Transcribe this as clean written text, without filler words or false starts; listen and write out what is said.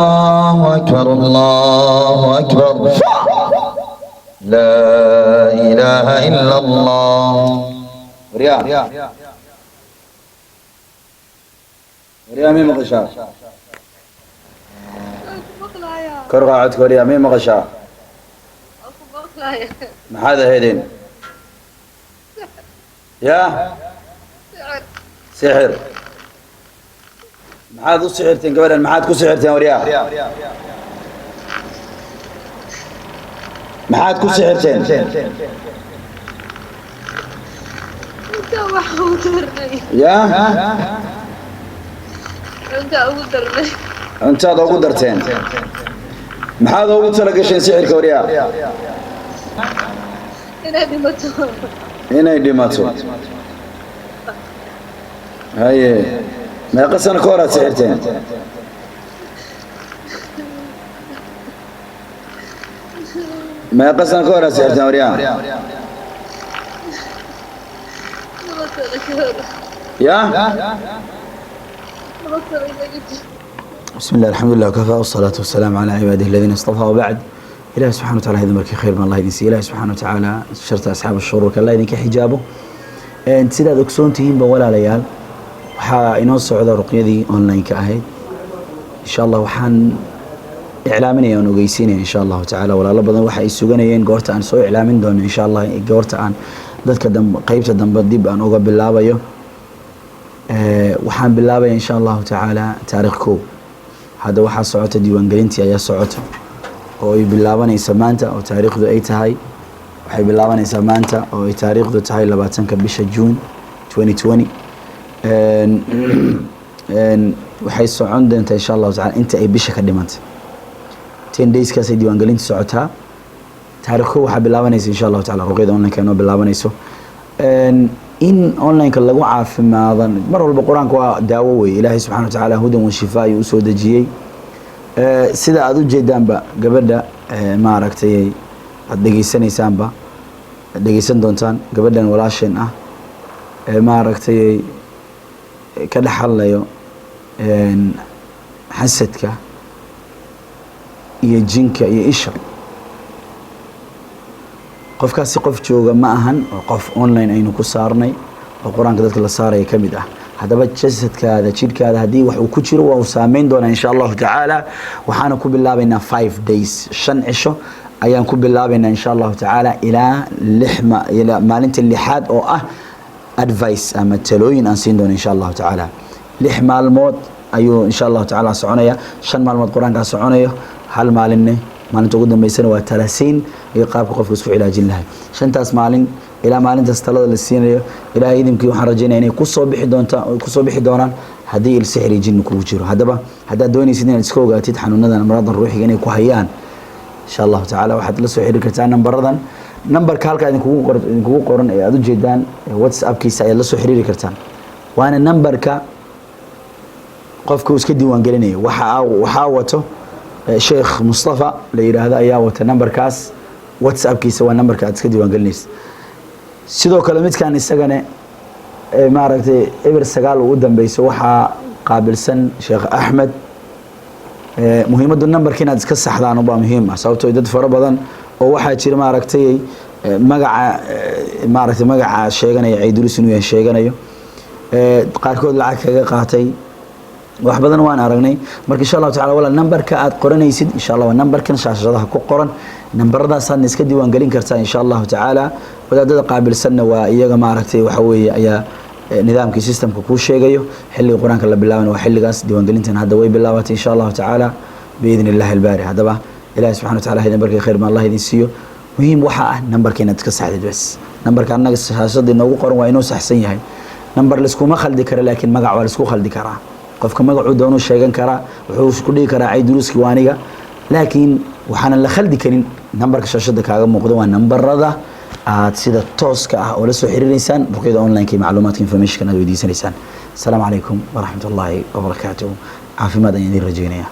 الله أكبر الله أكبر لا إله إلا الله وريا مين مغشى كرغا عد وريا مين مغشى ما هذا هيدين يا سحر ما هذا سحرتين قبل ما عاد كو سحرتين وريا ما عاد كو سحرتين يا انت ادو درتين ما هذا ugu talagashay sixirka wariya inay dhimato haye ما قصنا كورة سحرتين ما قصنا كورة سحرتين وريان يا بسم الله الحمد لله وكفى والصلاة والسلام على عباده الذين اصطفى وبعد إله سبحانه وتعالى هذا مركي خير من الله يدنسي إله سبحانه وتعالى شرط أصحاب الشرور كالله يدنك حجابه انت سيداد أكسونتين بولا ليال waxaa inoo socda ruqyadii online-ka ahayd insha Allah waxaan iclaaminaya oo ogeysiinaya insha Allah taala walaalo badan waxa ay suganayeen goorta aan soo iclaamin doono insha Allah goorta aan dadka qaybta dambe dib aan uga bilaabayo waxaan bilaabaya insha Allah taala taariikhku hada waxa socota diiwaangelintii ayaa socota oo ay bilaabanaysa maanta oo taariikhdu ay tahay waxay bilaabanaysaa maanta oo ay taariikhdu tahay 20ka bisha June 2020 waxay socon doontaa insha Allah taala inta ay bisha ka dhimantay 10 days ka diiwaan gelinta socotaa taariikhdu waxa bilaabanaysa insha Allah taala ruqyada online ka noo bilaabanayso in online ka lagu caafimaadan mar walba quraanka waa daawo weey Ilaahay subhanahu wa ta'ala hudan wa shifaa ayuu soo dajiyay sida aad u jeedaanba gabadha ma aragtay aad dhageysanaysaanba dhageysan doontaan gabadhan walaasheen ah ma aragtay ka dhaxalayo xasadka iyo jinka iyo isha qofkaasi qof jooga ma ahan oo qof online aynu ku saarnay oo quraanka dadka la saaray kamid ah hadaba jasadkaada jidhkaada hadii wax uu ku jiro waa saameyn doona insha Allah taala waxaana ku bilaabaynaa 5 days 5 cisho ayaan ku bilaabaynaa insha Allah taala ila maalinta lixaad oo ah advice ama talooyin aan siin doono insha Allah taala 6 maalmood ayuu insha Allah taala soconaya 5 maalmood quraanka soconayo hal maalinne maalinta ugu dambeysana waa talasiin iyo qaabka qofku isku cilaajin lahay shantaas maalin ila maalintaas talada la siinayo ilaahay idinki waxaan rajaynayaa inay ku soo bixi doonaan hadii il sixir jin ku jiro hadaba hadaa doonaysid inaad iska ogaatid xanuunadan amradan ruuxiga inay ku hayaan insha Allah taala waxaad la soo xiriiri kartaa nambaradan numberka halka idinkugu qoran ee aad u jeedaan WhatsApp kiisa ayaa la soo xiriiri kartaan waana numberka qofku iska diiwaan gelinayo waxa wato Sheikh Mustafa la yiraahdo ayaa wata numberkaas WhatsApp kiisa waa numberka aad iska diiwaan gelinaysid sidoo kale midkaan isagana ma aragtay eber 9 ugu dambeeyso waxa qaabilsan Sheikh Ahmed muhiimadu numberka inaad iska saxdaan oo muhiim ah sababtoo dad fara badan oo waxa jira ma aragtay magaca sheeganaya Ceydaruus inuu yahay sheeganayo qaarkood lacag kaga qaatay wax badan waan aragnay marka insha Allah taala wala numberka aad qoranaysid insha Allah numberkan shaashadaha ku qoran numberadaas aad iska diiwaan gelin kartaa insha Allah taala wadaadada qaabilsanna waa iyaga ma aragtay waxa weeye ayaa nidaamkii systemka ku sheegayo xilliga quraanka la bilaabanayo waa xilligaas diiwaan gelintan hadda way bilaabatay insha Allah taala biidnillahi albaari hadaba ilaahay subhanahu wa taala idin barkay khayr ma Allah idin siiyo muhiim waxa ah numberka inaad iska saxdid bas numberka anaga shaashada inoogu qoran waa inuu saxsan yahay number la isku ma khaldi kara laakiin magac waa la isku khaldi karaa qofka magacu doono sheegan kara wuxuu isku dhigi karaa Ceydaruuski waaniga laakiin waxaan la khaldi karin numberka shaashada kaaga muuqdo waa numberada aad sida tooska ah oo la soo xiriireysaan ruqyada online-ka macluumaadka information aad weydiisanaysaan. Assalaamu calaykum wa rahmatullaahi wa barakaatuh. Caafimaad ayaan idin rajaynayaa.